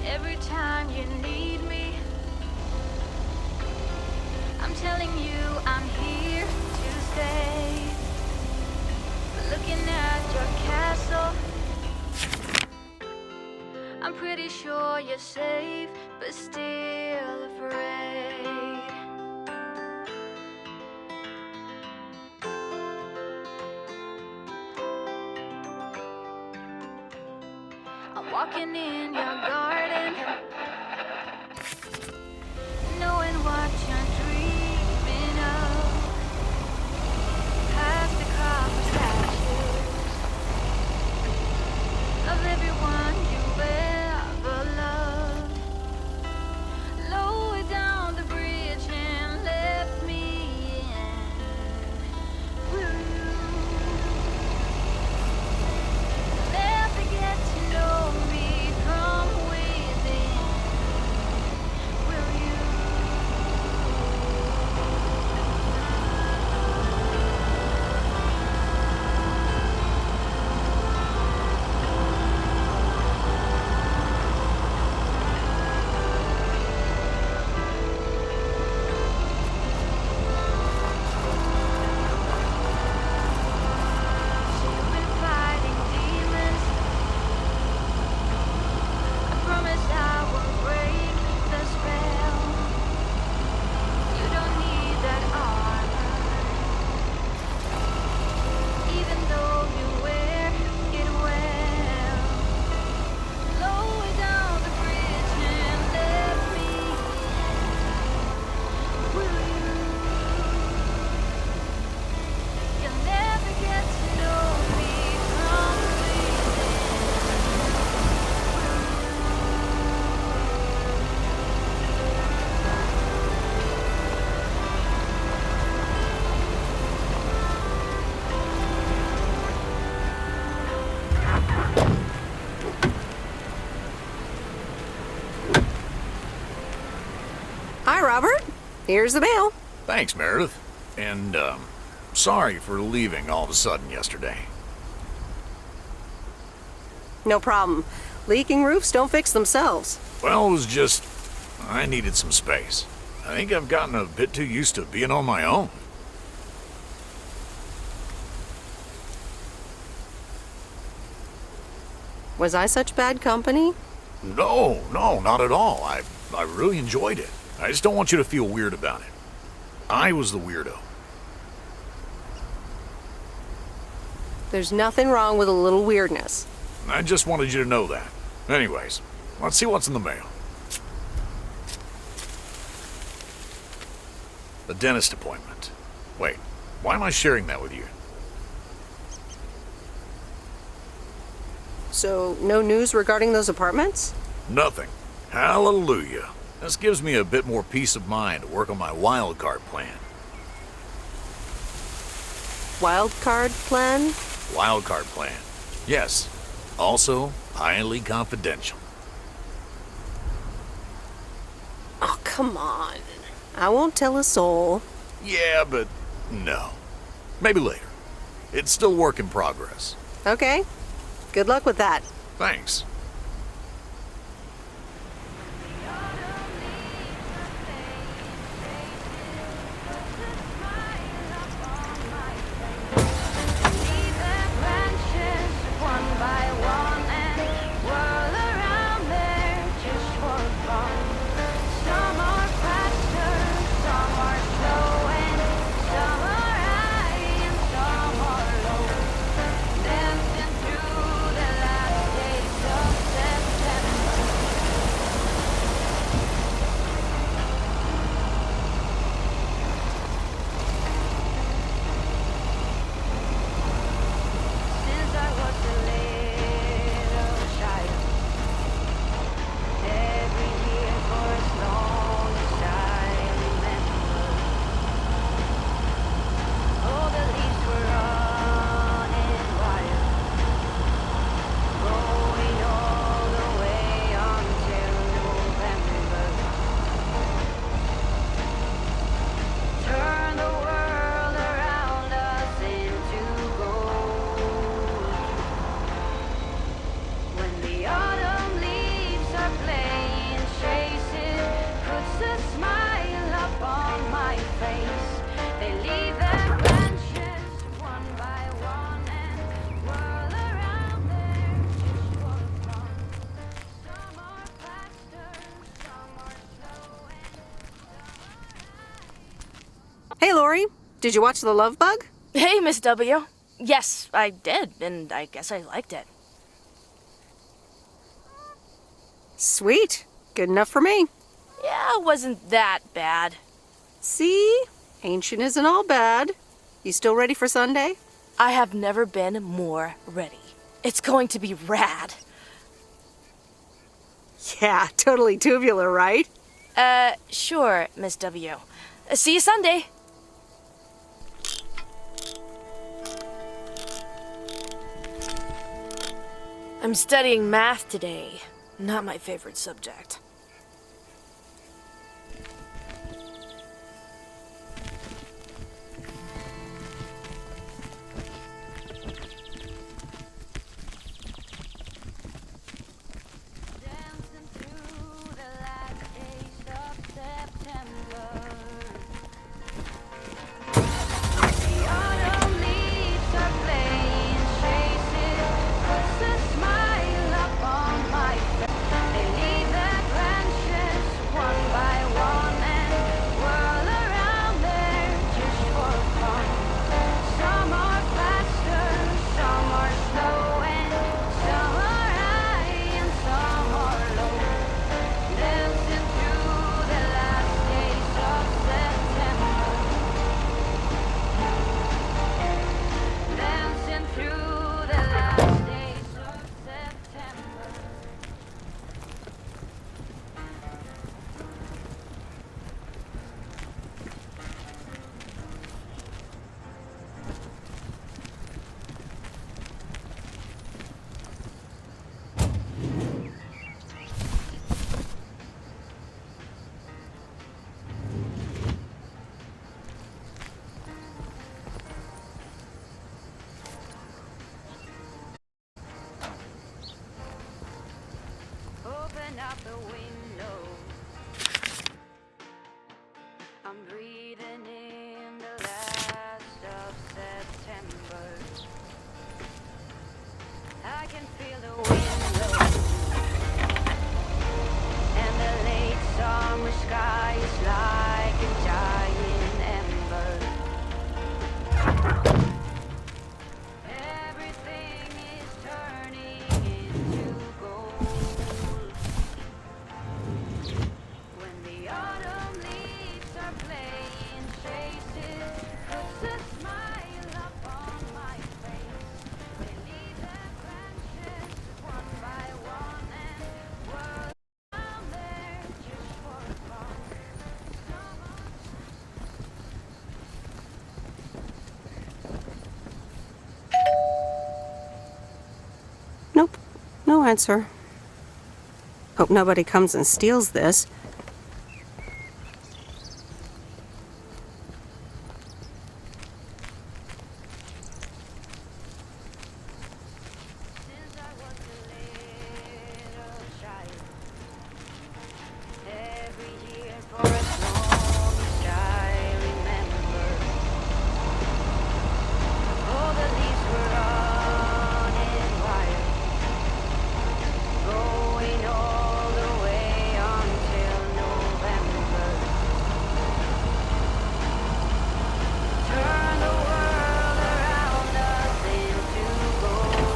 Every time you need me, I'm telling you I'm here to stay. Looking at your castle, I'm pretty sure you're safe, but still afraid. I'm walking in your garden, knowing what you're dreaming of. Past the copper statues of everyone you ever loved. Lower down the bridge and let me in. Will you never get to know me from within? Will you? You've been fighting demons. I promise I won't break the spell. You don't need that armor, even though you wear it well. Lower down the bridge and let me in. Will you? You'll never get to know me from within. Hi, Robert. Here's the mail. Thanks, Meredith. And, sorry for leaving all of a sudden yesterday. No problem. Leaking roofs don't fix themselves. Well, it was just... I needed some space. I think I've gotten a bit too used to being on my own. Was I such bad company? No, not at all. I really enjoyed it. I just don't want you to feel weird about it. I was the weirdo. There's nothing wrong with a little weirdness. I just wanted you to know that. Anyways, let's see what's in the mail. The dentist appointment. Wait, why am I sharing that with you? So, no news regarding those apartments? Nothing. Hallelujah. This gives me a bit more peace of mind to work on my wild card plan. Wild card plan? Wildcard plan. Yes. Also, highly confidential. Oh, come on. I won't tell a soul. Yeah, but no. Maybe later. It's still work in progress. Okay. Good luck with that. Thanks. Hey, Lori. Did you watch The Love Bug? Hey, Miss W. Yes, I did, and I guess I liked it. Sweet. Good enough for me. Yeah, it wasn't that bad. See? Ancient isn't all bad. You still ready for Sunday? I have never been more ready. It's going to be rad. Yeah, totally tubular, right? Sure, Miss W. See you Sunday. I'm studying math today. Not my favorite subject. Dancing through the last days of September. The autumn leaves are playing chases, puts a smile up on my face. They leave their branches one by one and whirl around there just for fun. Some are faster, some are slow, and some are high and some are low. Dancing through the last days of September. Dancing through the last days of September. Open up the window. I'm breathing in the last of September. I can feel the wind blow, and the late summer sky is like a giant ember. Everything is turning into gold. dispenser. Hope nobody comes and steals this. Since I was a little child, every year for as long as I remember, all the leaves were running wild, going all the way until November. Turn the world around us into gold.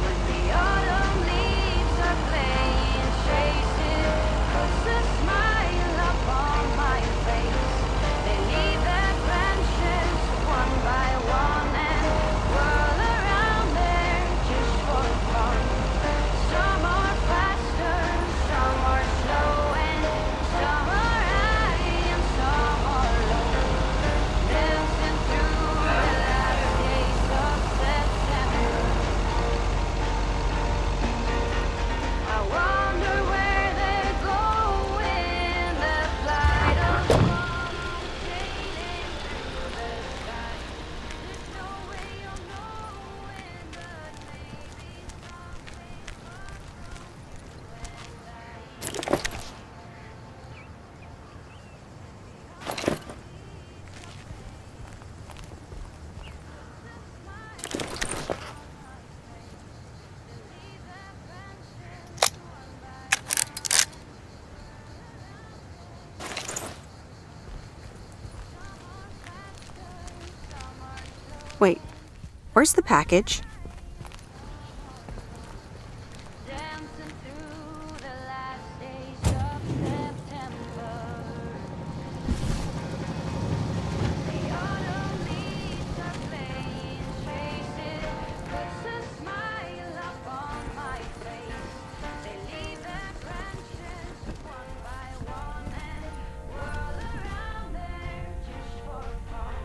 When the autumn leaves are playing chases, puts a smile upon my face. They leave their branches one by one and whirl around there just for fun. Some are faster, some are slow, and some are high and some are low. Dancing through the last days of September. I wonder where they go in the flight of swallows sailing through the sky. There's no way you'll know when, but maybe someday from you and I. Wait, where's the package? Dancing through the last days of September. The autumn leaves are playing chases, puts a smile upon my face. They leave their branches one by one and whirl around there just for fun.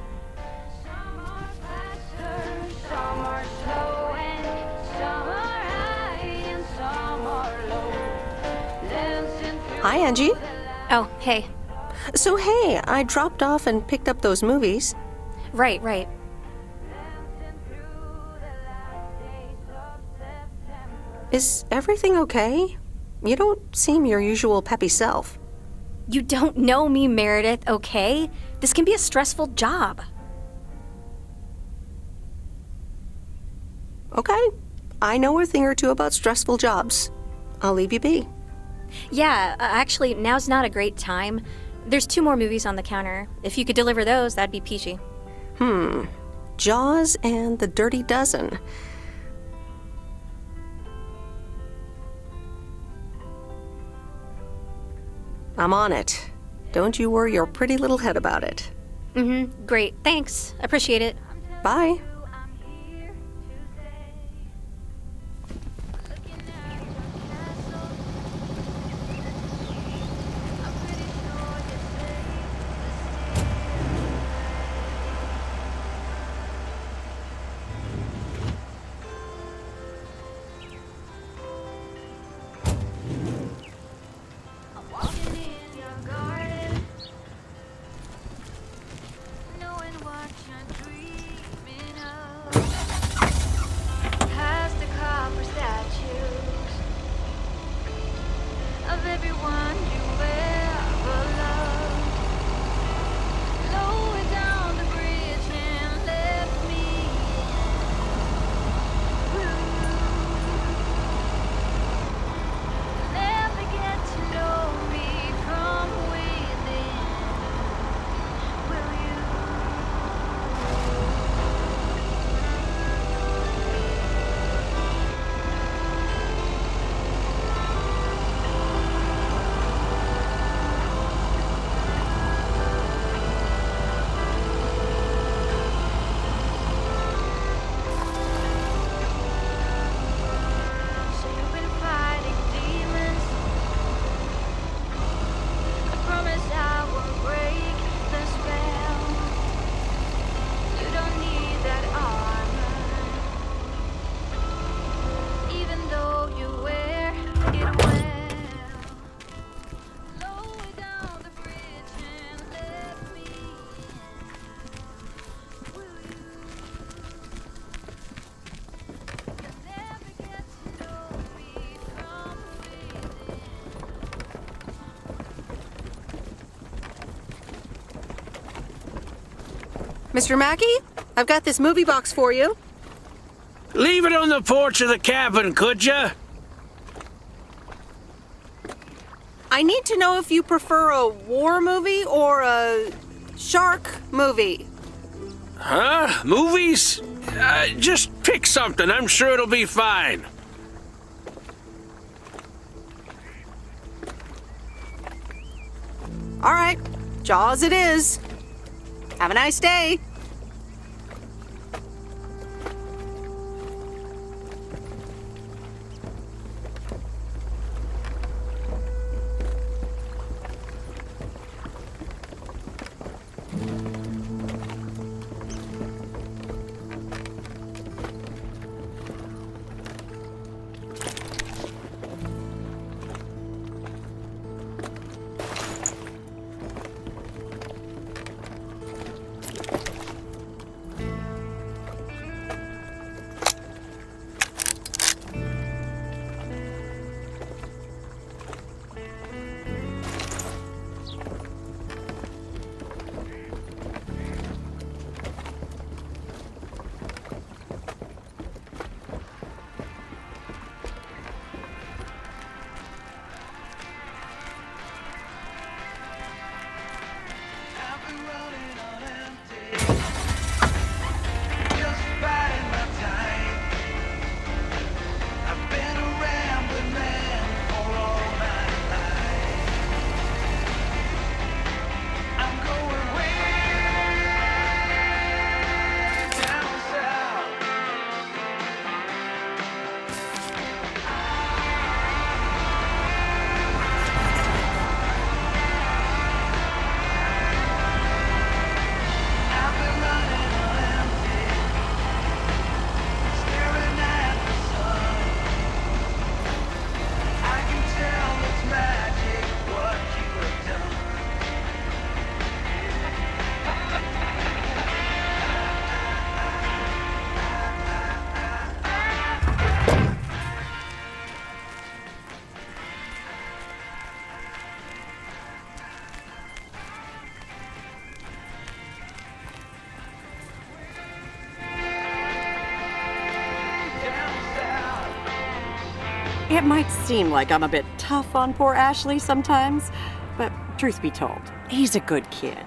Some are faster, some are slow, and some are high and some are low. Dancing through Hi, Angie. Oh, hey. So, hey, I dropped off and picked up those movies. Right. dancing through the last days of September. Is everything okay? You don't seem your usual peppy self. You don't know me, Meredith, okay? This can be a stressful job. Okay, I know a thing or two about stressful jobs. I'll leave you be. Yeah, actually, now's not a great time. There's 2 more movies on the counter. If you could deliver those, that'd be peachy. Jaws and The Dirty Dozen. I'm on it. Don't you worry your pretty little head about it. Great, thanks. Appreciate it. Bye. I'm here to say, looking at your castle, I'm pretty sure you're safe to I'm walking in your garden, knowing what you're dreaming of. Mr. Mackey, I've got this movie box for you. Leave it on the porch of the cabin, could ya? I need to know if you prefer a war movie or a shark movie. Huh? Movies? Just pick something. I'm sure it'll be fine. All right, Jaws it is. Have a nice day. It might seem like I'm a bit tough on poor Ashley sometimes, but truth be told, he's a good kid.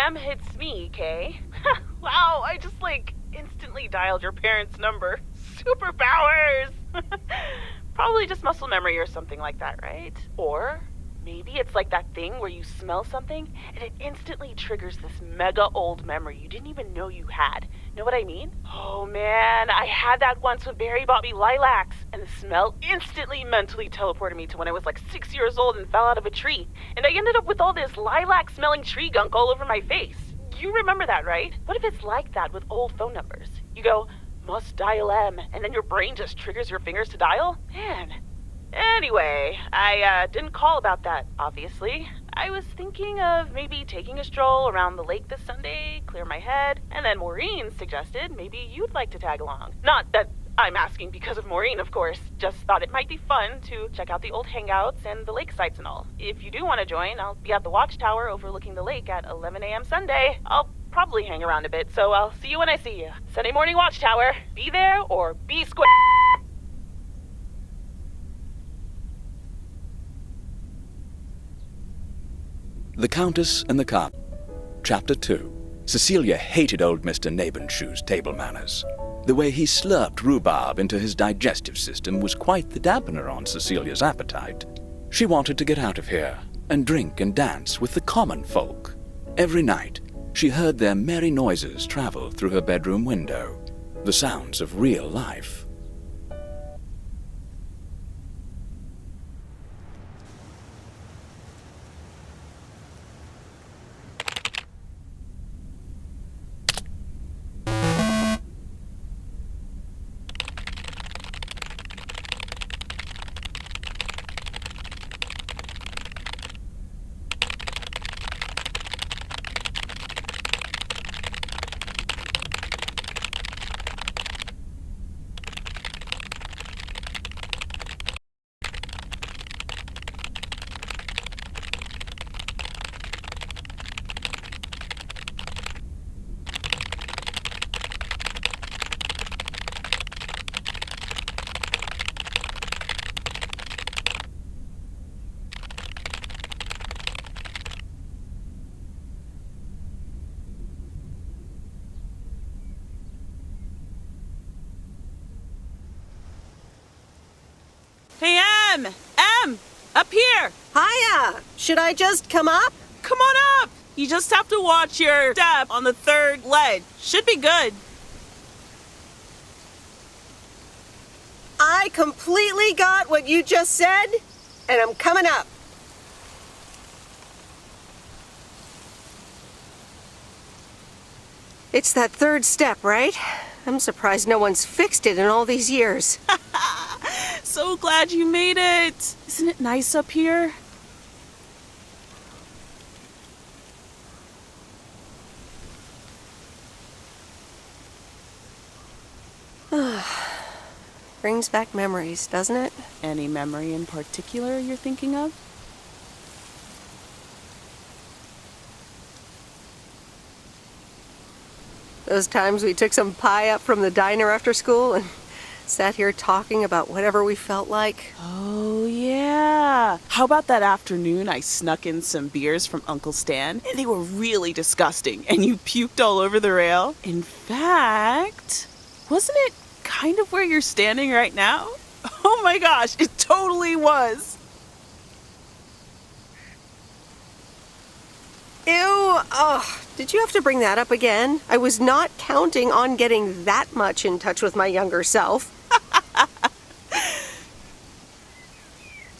am, it's me, Kay. Wow, I just, instantly dialed your parents' number. Superpowers! Probably just muscle memory or something like that, right? Or maybe it's like that thing where you smell something and it instantly triggers this mega old memory you didn't even know you had. Know what I mean? Oh man, I had that once when Barry bought me lilacs, and the smell instantly mentally teleported me to when I was 6 years old and fell out of a tree. And I ended up with all this lilac-smelling tree gunk all over my face. You remember that, right? What if it's like that with old phone numbers? You go, must dial M, and then your brain just triggers your fingers to dial? Man. Anyway, I didn't call about that, obviously. I was thinking of maybe taking a stroll around the lake this Sunday, clear my head, and then Maureen suggested maybe you'd like to tag along. Not that I'm asking because of Maureen, of course. Just thought it might be fun to check out the old hangouts and the lake sites and all. If you do want to join, I'll be at the watchtower overlooking the lake at 11 a.m. Sunday. I'll probably hang around a bit, so I'll see you when I see you. Sunday morning watchtower. Be there or be square. The Countess and the Cop. Chapter 2. Cecilia hated old Mr. Nabenshoe's table manners. The way he slurped rhubarb into his digestive system was quite the dampener on Cecilia's appetite. She wanted to get out of here and drink and dance with the common folk. Every night, she heard their merry noises travel through her bedroom window, the sounds of real life. Hey, Em! Up here! Hiya! Should I just come up? Come on up! You just have to watch your step on the third ledge. Should be good. I completely got what you just said, and I'm coming up. It's that third step, right? I'm surprised no one's fixed it in all these years. So glad you made it. Isn't it nice up here? Brings back memories, doesn't it? Any memory in particular you're thinking of? Those times we took some pie up from the diner after school and sat here talking about whatever we felt like. Oh, yeah. How about that afternoon I snuck in some beers from Uncle Stan, and they were really disgusting, and you puked all over the rail? In fact, wasn't it kind of where you're standing right now? Oh my gosh, it totally was. Ew, oh, did you have to bring that up again? I was not counting on getting that much in touch with my younger self.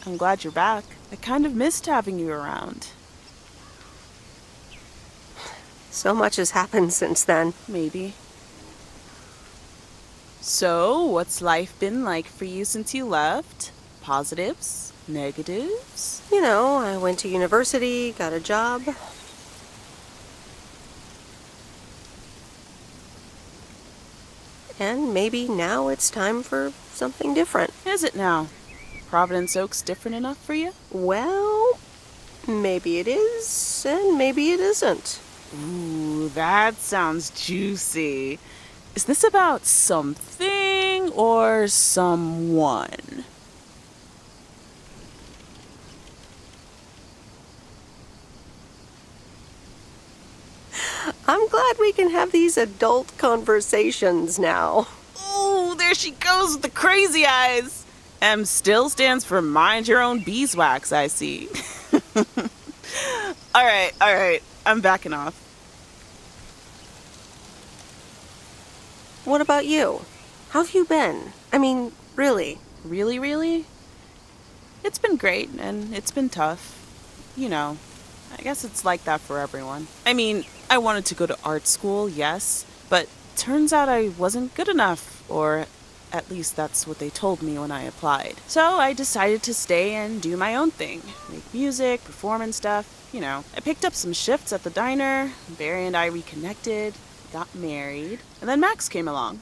I'm glad you're back. I kind of missed having you around. So much has happened since then. Maybe. So, what's life been like for you since you left? Positives? Negatives? You know, I went to university, got a job. And maybe now it's time for something different. Is it now? Providence Oak's different enough for you? Well, maybe it is, and maybe it isn't. Ooh, that sounds juicy. Is this about something or someone? I'm glad we can have these adult conversations now. Oh, there she goes with the crazy eyes. M still stands for mind your own beeswax, I see. All right. I'm backing off. What about you? How have you been? I mean, really? Really? It's been great, and it's been tough. You know, I guess it's like that for everyone. I mean, I wanted to go to art school, yes, but turns out I wasn't good enough, or at least that's what they told me when I applied. So I decided to stay and do my own thing. Make music, perform and stuff, you know. I picked up some shifts at the diner, Barry and I reconnected, got married, and then Max came along.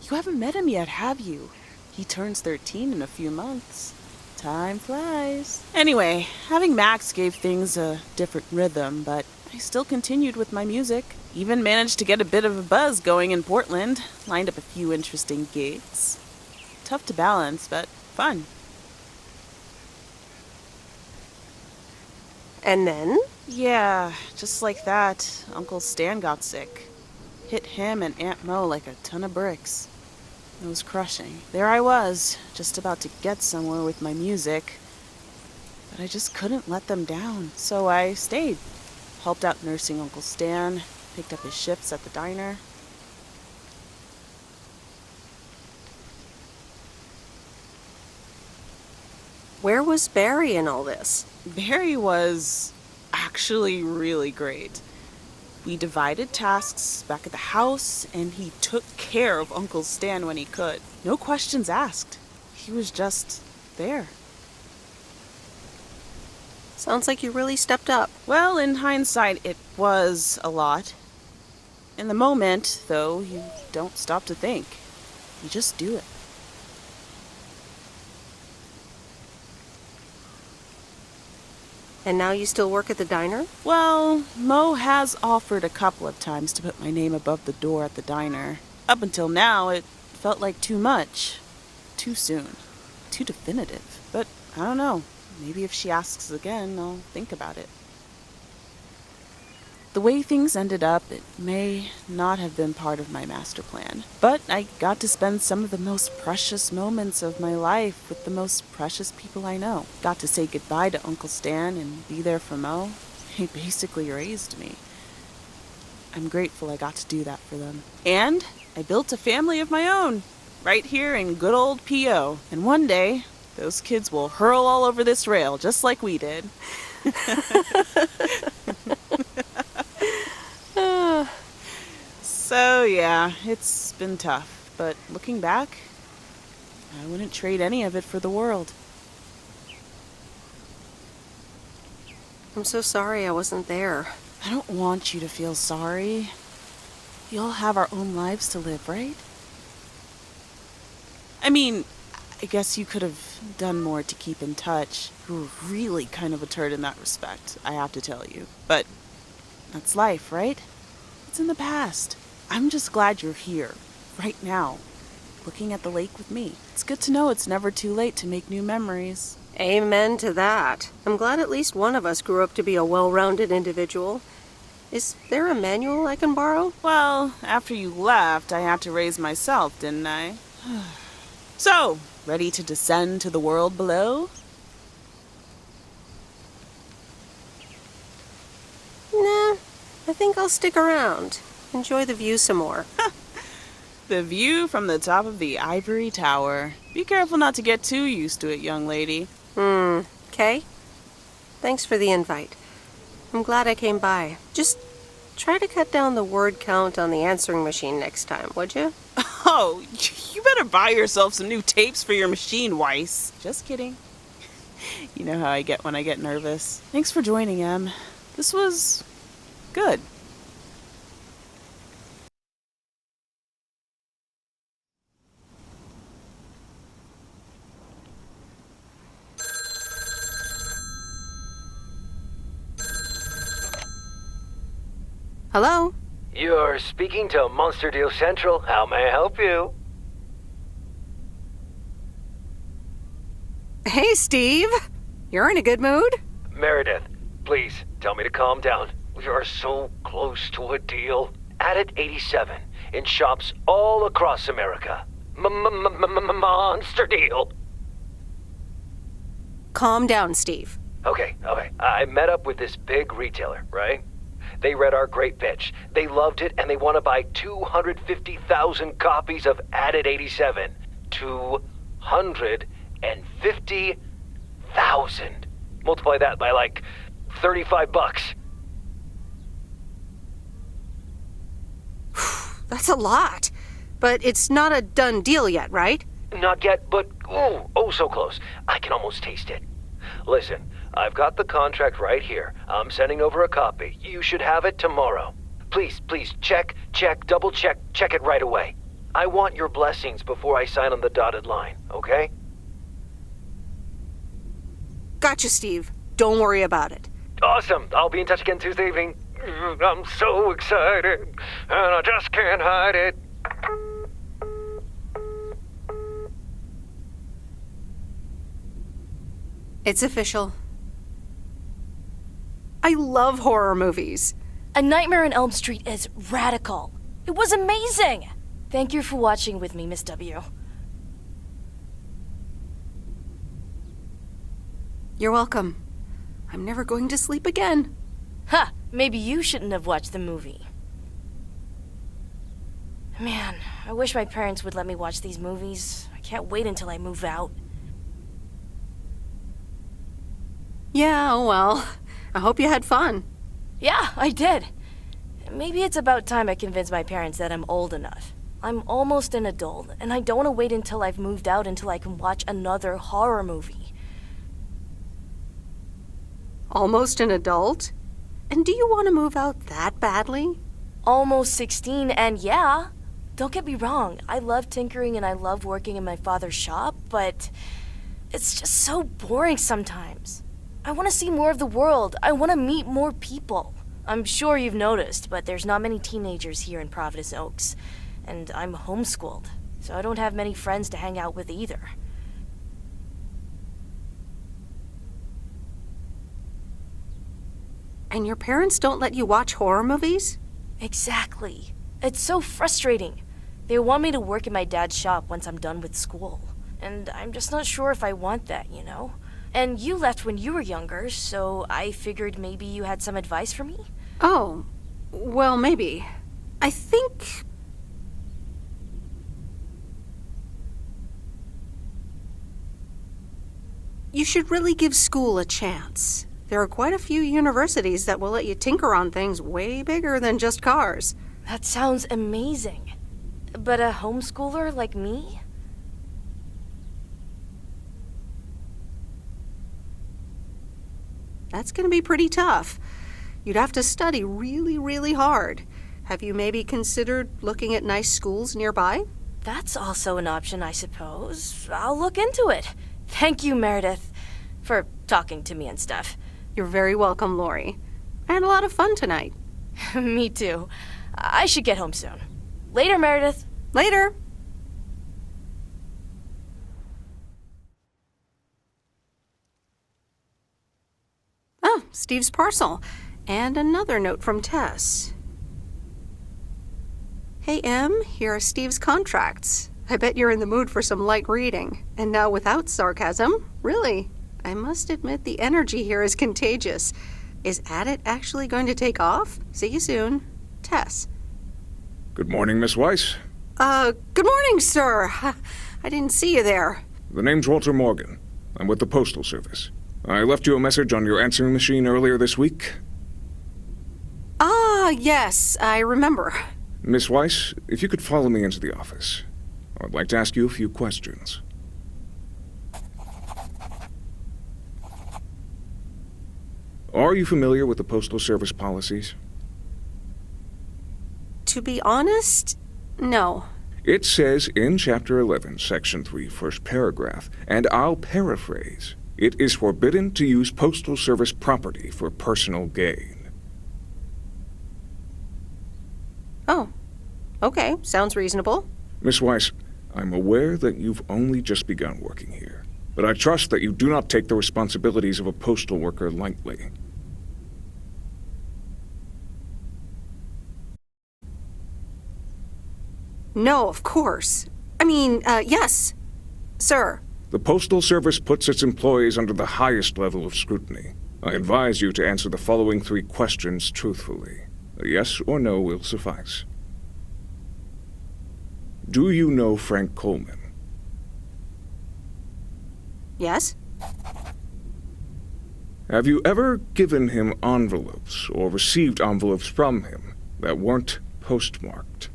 You haven't met him yet, have you? He turns 13 in a few months. Time flies. Anyway, having Max gave things a different rhythm, but I still continued with my music. Even managed to get a bit of a buzz going in Portland. Lined up a few interesting gigs. Tough to balance, but fun. And then? Yeah, just like that, Uncle Stan got sick. Hit him and Aunt Mo like a ton of bricks. It was crushing. There I was, just about to get somewhere with my music. But I just couldn't let them down, so I stayed. Helped out nursing Uncle Stan, picked up his shifts at the diner. Where was Barry in all this? Barry was actually really great. We divided tasks back at the house, and he took care of Uncle Stan when he could. No questions asked. He was just there. Sounds like you really stepped up. Well, in hindsight, it was a lot. In the moment, though, you don't stop to think. You just do it. And now you still work at the diner? Well, Mo has offered a couple of times to put my name above the door at the diner. Up until now, it felt like too much. Too soon. Too definitive. But I don't know. Maybe if she asks again, I'll think about it. The way things ended up, it may not have been part of my master plan. But I got to spend some of the most precious moments of my life with the most precious people I know. Got to say goodbye to Uncle Stan and be there for Mo. He basically raised me. I'm grateful I got to do that for them. And I built a family of my own, right here in good old P.O. And one day, those kids will hurl all over this rail just like we did. So yeah, it's been tough, but looking back, I wouldn't trade any of it for the world. I'm so sorry I wasn't there. I don't want you to feel sorry. We all have our own lives to live, right? I mean, I guess you could have done more to keep in touch. You were really kind of a turd in that respect, I have to tell you. But that's life, right? It's in the past. I'm just glad you're here, right now, looking at the lake with me. It's good to know it's never too late to make new memories. Amen to that. I'm glad at least one of us grew up to be a well-rounded individual. Is there a manual I can borrow? Well, after you left, I had to raise myself, didn't I? So, ready to descend to the world below? Nah, I think I'll stick around. Enjoy the view some more. The view from the top of the ivory tower. Be careful not to get too used to it, young lady. Okay. Thanks for the invite. I'm glad I came by. Just try to cut down the word count on the answering machine next time, would you? Oh, you better buy yourself some new tapes for your machine, Weiss. Just kidding. You know how I get when I get nervous. Thanks for joining, Em. This was good. Hello? You're speaking to Monster Deal Central. How may I help you? Hey, Steve. You're in a good mood? Meredith, please tell me to calm down. We are so close to a deal. Added 87 in shops all across America. Monster deal. Calm down, Steve. Okay. I met up with this big retailer, right? They read our great pitch. They loved it, and they want to buy 250,000 copies of Added 87. 250,000. Multiply that by like $35. That's a lot. But it's not a done deal yet, right? Not yet, but oh, so close. I can almost taste it. Listen, I've got the contract right here. I'm sending over a copy. You should have it tomorrow. Please, check, double check it right away. I want your blessings before I sign on the dotted line, okay? Gotcha, Steve. Don't worry about it. Awesome. I'll be in touch again Tuesday evening. I'm so excited, and I just can't hide it. It's official. I love horror movies. A Nightmare on Elm Street is radical. It was amazing! Thank you for watching with me, Miss W. You're welcome. I'm never going to sleep again. Ha! Maybe you shouldn't have watched the movie. Man, I wish my parents would let me watch these movies. I can't wait until I move out. Yeah, well, I hope you had fun. Yeah, I did. Maybe it's about time I convince my parents that I'm old enough. I'm almost an adult, and I don't want to wait until I've moved out until I can watch another horror movie. Almost an adult? And do you want to move out that badly? Almost 16, and yeah. Don't get me wrong, I love tinkering and I love working in my father's shop, but it's just so boring sometimes. I want to see more of the world. I want to meet more people. I'm sure you've noticed, but there's not many teenagers here in Providence Oaks. And I'm homeschooled, so I don't have many friends to hang out with either. And your parents don't let you watch horror movies? Exactly. It's so frustrating. They want me to work in my dad's shop once I'm done with school. And I'm just not sure if I want that, you know? And you left when you were younger, so I figured maybe you had some advice for me? Oh, well, maybe. I think... you should really give school a chance. There are quite a few universities that will let you tinker on things way bigger than just cars. That sounds amazing. But a homeschooler like me? That's going to be pretty tough. You'd have to study really, really hard. Have you maybe considered looking at nice schools nearby? That's also an option, I suppose. I'll look into it. Thank you, Meredith, for talking to me and stuff. You're very welcome, Lori. I had a lot of fun tonight. Me too. I should get home soon. Later, Meredith. Later. Oh, Steve's parcel. And another note from Tess. Hey, Em, here are Steve's contracts. I bet you're in the mood for some light reading. And now without sarcasm, really. I must admit the energy here is contagious. Is Addit actually going to take off? See you soon. Tess. Good morning, Miss Weiss. Good morning, sir. I didn't see you there. The name's Walter Morgan. I'm with the Postal Service. I left you a message on your answering machine earlier this week. Ah, yes, I remember. Miss Weiss, if you could follow me into the office. I'd like to ask you a few questions. Are you familiar with the Postal Service policies? To be honest, no. It says in Chapter 11, Section 3, first paragraph, and I'll paraphrase, it is forbidden to use Postal Service property for personal gain. Oh, okay, sounds reasonable. Miss Weiss, I'm aware that you've only just begun working here, but I trust that you do not take the responsibilities of a postal worker lightly. No, of course. I mean, yes, sir. The Postal Service puts its employees under the highest level of scrutiny. I advise you to answer the following 3 questions truthfully. A yes or no will suffice. Do you know Frank Coleman? Yes? Have you ever given him envelopes or received envelopes from him that weren't postmarked?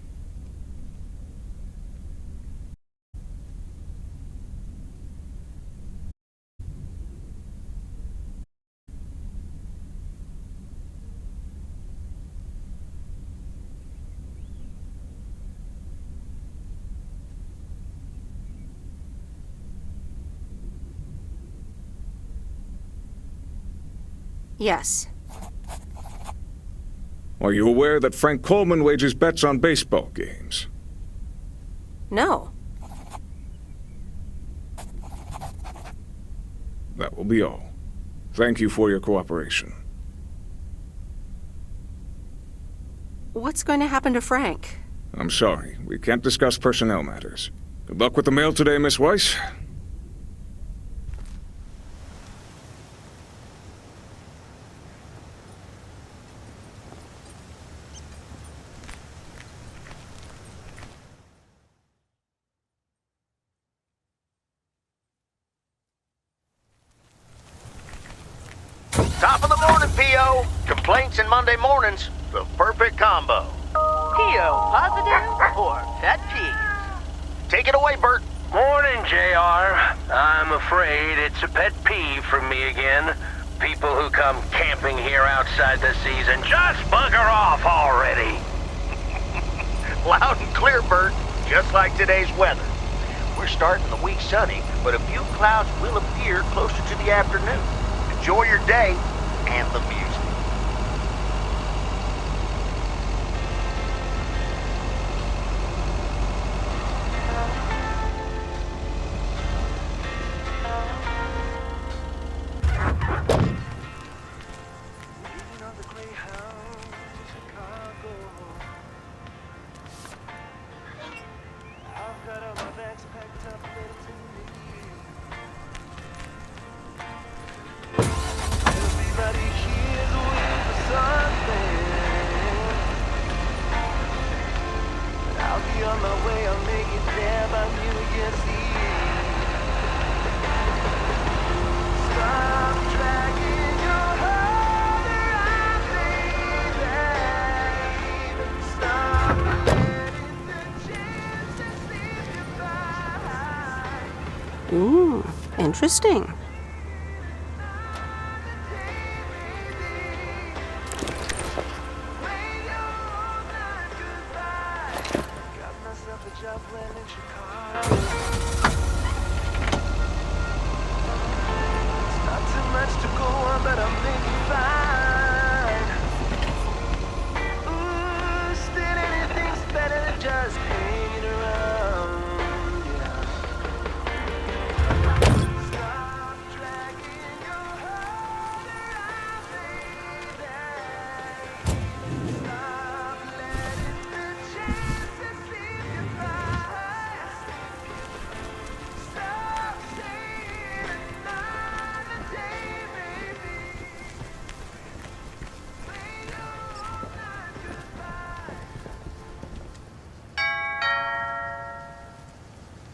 Yes. Are you aware that Frank Coleman wagers bets on baseball games? No. That will be all. Thank you for your cooperation. What's going to happen to Frank? I'm sorry, we can't discuss personnel matters. Good luck with the mail today, Miss Weiss. Top of the morning, P.O. Complaints and Monday mornings, the perfect combo. P.O. positive or pet peeve? Take it away, Bert. Morning, JR. I'm afraid it's a pet peeve from me again. People who come camping here outside the season, just bugger off already. Loud and clear, Bert. Just like today's weather. We're starting the week sunny, but a few clouds will appear closer to the afternoon. Enjoy your day and the music. Interesting.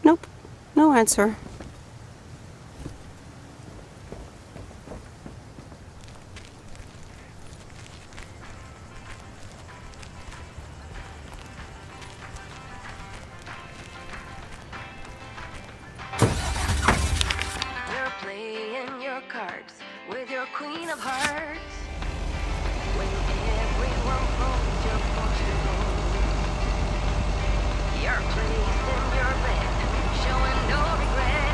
Nope, no answer. You're playing your cards with your queen of hearts. When everyone phones your fortune, you're placed in your bed, showing no regret.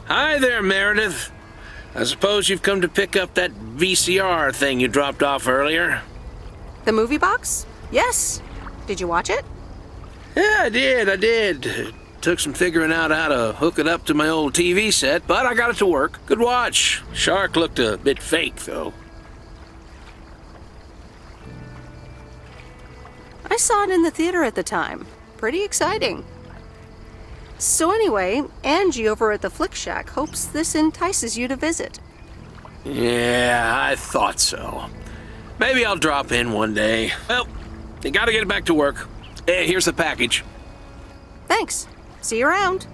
Hi there, Meredith. I suppose you've come to pick up that VCR thing you dropped off earlier? The movie box? Yes. Did you watch it? Yeah, I did. It took some figuring out how to hook it up to my old TV set, but I got it to work. Good watch. Shark looked a bit fake, though. I saw it in the theater at the time. Pretty exciting. So anyway, Angie over at the Flick Shack hopes this entices you to visit. Yeah, I thought so. Maybe I'll drop in one day. Well, you gotta get back to work. Hey, here's the package. Thanks. See you around.